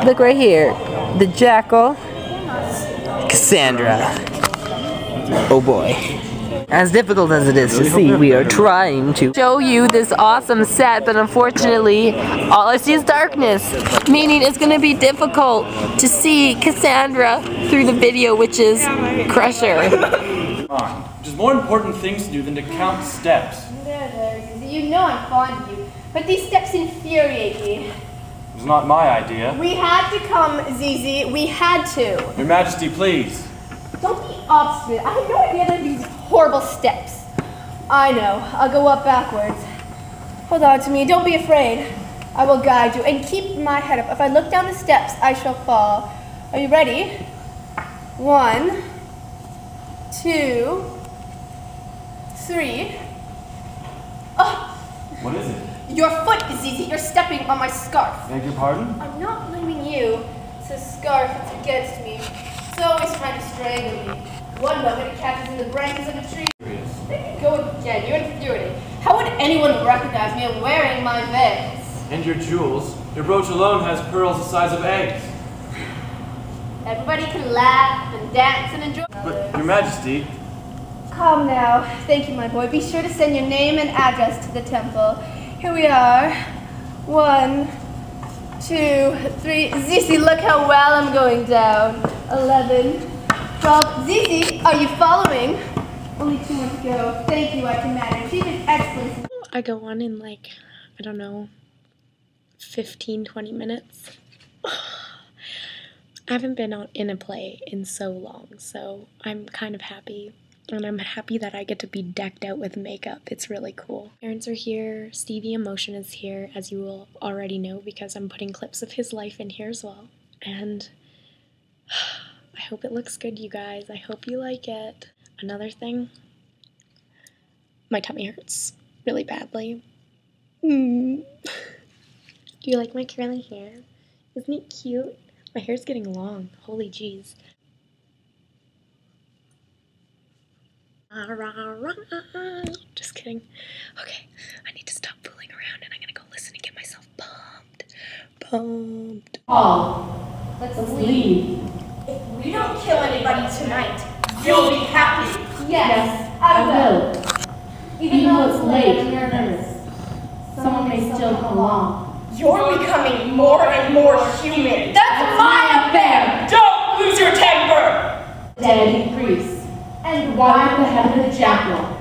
Look right here. The jackal. Cassandra. Oh boy. As difficult as it is to see, we are trying to show you this awesome set, but unfortunately, all I see is darkness, meaning it's going to be difficult to see Cassandra through the video, which is Crusher. There's more important things to do than to count steps. There, you know I'm fond of you, but these steps infuriate me. It was not my idea. We had to come, Zizi. We had to. Your Majesty, please. Don't be obstinate. I had no idea there were these horrible steps. I know. I'll go up backwards. Hold on to me. Don't be afraid. I will guide you and keep my head up. If I look down the steps, I shall fall. Are you ready? 1, 2, 3. Oh! What is it? Your foot, Zizi. You're stepping on my scarf. Beg your pardon? I'm not blaming you. It's a scarf. It's against me. It's always trying to strangle me. One moment it catches in the branches of a tree. There you go again. You're infuriating. How would anyone recognize me? I'm wearing my veils. And your jewels. Your brooch alone has pearls the size of eggs. Everybody can laugh and dance and enjoy. But, Your Majesty... Calm now. Thank you, my boy. Be sure to send your name and address to the temple. Here we are. 1, 2, 3. Zizi, look how well I'm going down. 11, 12. Zizi, are you following? Only 2 more to go. Thank you, I can manage. Even excellence. I go on in like, I don't know, 15, 20 minutes. I haven't been in a play in so long, so I'm kind of happy. And I'm happy that I get to be decked out with makeup. It's really cool. Parents are here. Stevie Emotion is here, as you will already know, because I'm putting clips of his life in here as well. And I hope it looks good, you guys. I hope you like it. Another thing, my tummy hurts really badly. Do you like my curly hair? Isn't it cute? My hair's getting long. Holy jeez. Just kidding. Okay, I need to stop fooling around and I'm gonna go listen and get myself pumped. Paul, let's leave. If we don't kill anybody tonight, you'll be happy. Yes, I will. Even though it's late, I'm nervous. Someone may still come along. You're becoming more and more human. That's my affair! Don't lose your temper! Dead increase. And why the head of the jackal?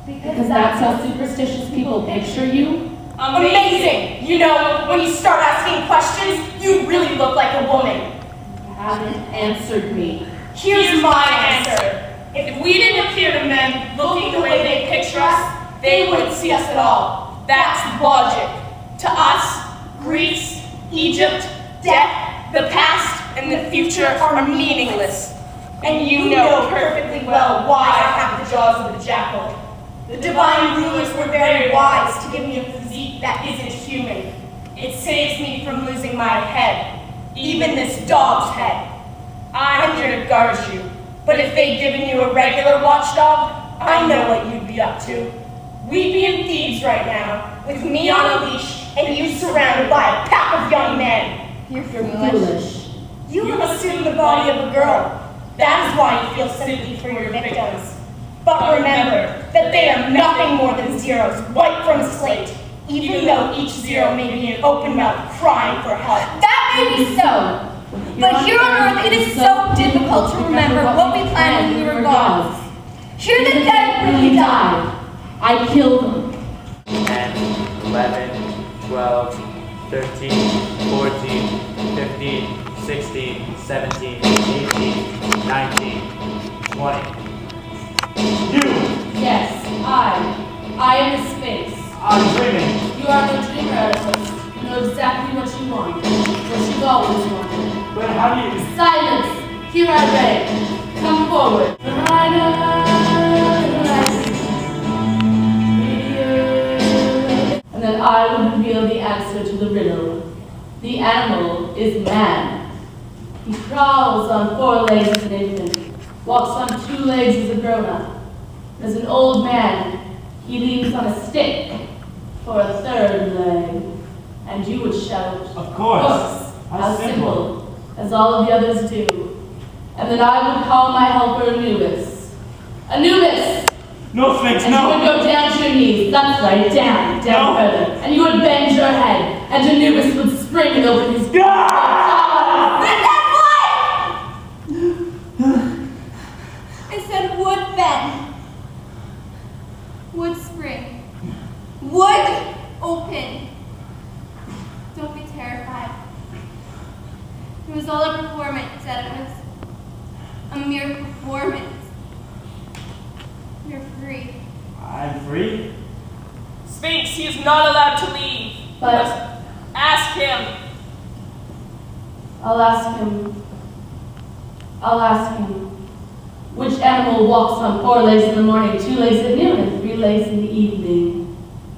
Because that's how superstitious people picture you? Amazing! You know, when you start asking questions, you really look like a woman. You haven't answered me. Here's my answer. If we didn't appear to men looking the way they picture us, they wouldn't see us at all. That's logic. To us, Greece, Egypt, death, the past, and the future are meaningless. And you know perfectly well why I have the jaws of the jackal. The divine rulers were very wise to give me a physique that isn't human. It saves me from losing my head, even this dog's head. I'm here to guard you, but if they'd given you a regular watchdog, I know what you'd be up to. We'd be in Thebes right now, with me on a leash, and you surrounded by a pack of young men. You're foolish. You have assumed the body of a girl. That is why you feel sympathy for your victims. But remember that they are nothing more than zeros wiped from a slate, even though each zero may be an open mouth crying for help. That may be so. But here on Earth, it is so difficult to remember what we planned when we were gods. Here the dead really died. I killed them. 10, 11, 12, 13, 14, 15, 16, 17, 18, 19, 20. You! Yes, I am the Sphinx. I'm dreaming. You are the dreamer, Oedipus. You know exactly what you want. What you've always wanted. But how do you... Silence! Here I reign. Come forward. And then I will reveal the answer to the riddle. The animal is man. He crawls on 4 legs as an infant, walks on 2 legs as a grown-up. As an old man, he leans on a stick for a 3rd leg. And you would shout, Of course. how simple, as all of the others do. And then I would call my helper Anubis. Anubis! No, Sphinx, And no! you would go down to your knees, that's right, down No. further. And you would bend your head, and Anubis would spring and open his I said would bend. Would spring. Would open. Don't be terrified. It was all a performance, Oedipus. A mere performance. You're free. I'm free? Sphinx, he is not allowed to leave. But Ask him. I'll ask him. Which animal walks on 4 legs in the morning, 2 legs at noon, and 3 legs in the evening?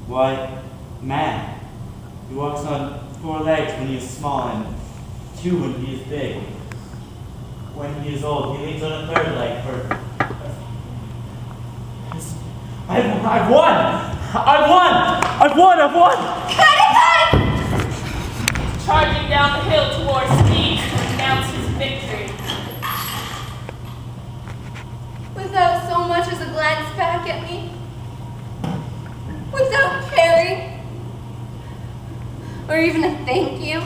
Why, man. He walks on 4 legs when he is small and 2 when he is big. When he is old, he leans on a 3rd leg for... I've won! I've won! Charging down the hill towards Steve to announce his victory. Without so much as a glance back at me. Without caring. Or even a thank you.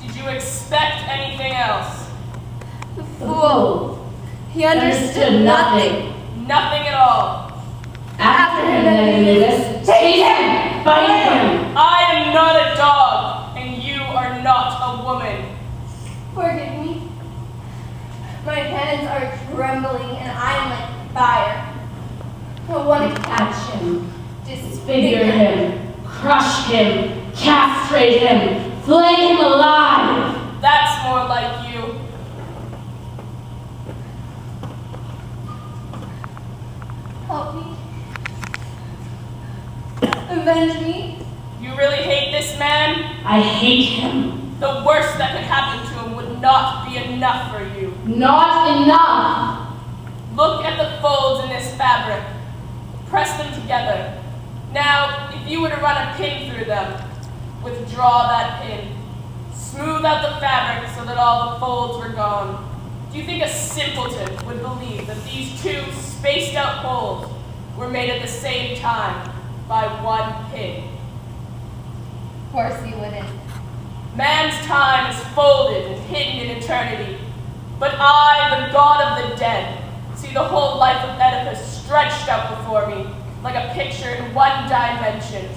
Did you expect anything else? The fool. He understood nothing. Nothing at all. After him, then, Anubis. Chase him! Fight him! I am not a dog, and you are not a woman. Forgive me. My hands are trembling and I am like fire. I want to catch him. Disfigure him, crush him, castrate him, flay him alive! That's more like you. Help me. Avenge me. You really hate this man? I hate him. The worst that could happen to him would not be enough for you. Not enough! Look at the folds in this fabric. Press them together. Now, if you were to run a pin through them, withdraw that pin. Smooth out the fabric so that all the folds were gone. Do you think a simpleton would believe that these 2 spaced out holes were made at the same time by 1 pin? Of course he wouldn't. Man's time is folded and hidden in eternity. But I, the god of the dead, see the whole life of Oedipus stretched out before me, like a picture in 1 dimension.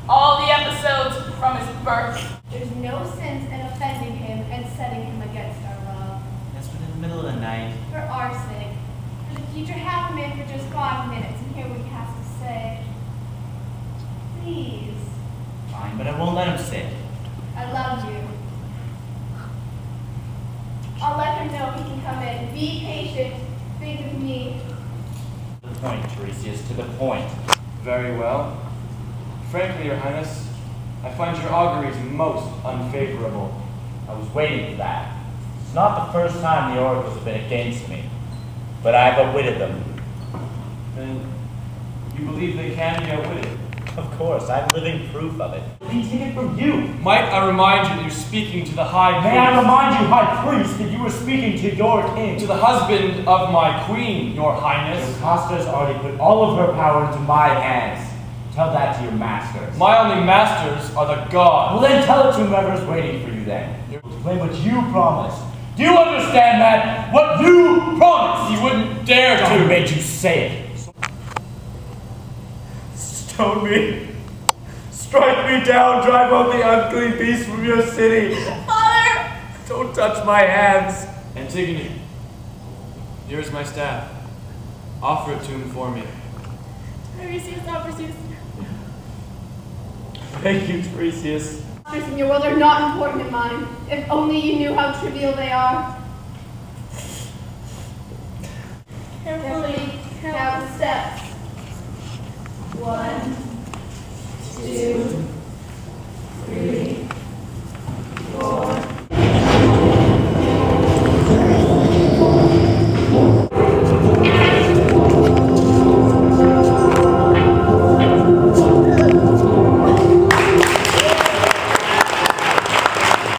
All the episodes from his birth. There's no sense in offending him and setting him against our love. That's been in the middle of the night. For our sake. For the future half a minute for just 5 minutes and hear what he has to say. Please. Fine, but I won't let him sit. I love you. I'll let him know he can come in. Be patient. Think of me. To the point, Tiresias, to the point. Very well. Frankly, Your Highness, I find your auguries most unfavorable. I was waiting for that. It's not the first time the oracles have been against me, but I've outwitted them. Then you believe they can be outwitted? Of course, I'm living proof of it. Let me take it from you. Might I remind you that you're speaking to the High Priest? May I remind you, High Priest, that you were speaking to your king. To the husband of my queen, Your Highness. Jocasta has already put all of her power into my hands. Tell that to your masters. My only masters are the gods. Well, then tell it to whoever's waiting for you then. To claim what you promised. Do you understand that? What you promised! You wouldn't dare Who to. made you say it? Stone me. Strike me down. Drive out the unclean beast from your city. Father! Don't touch my hands. Antigone, here is my staff. Offer it to him for me. Tiresias offers you. Thank you, Tiresias. Monsters in your world are not important in mine. If only you knew how trivial they are. Carefully count the steps. 1, 2, 3,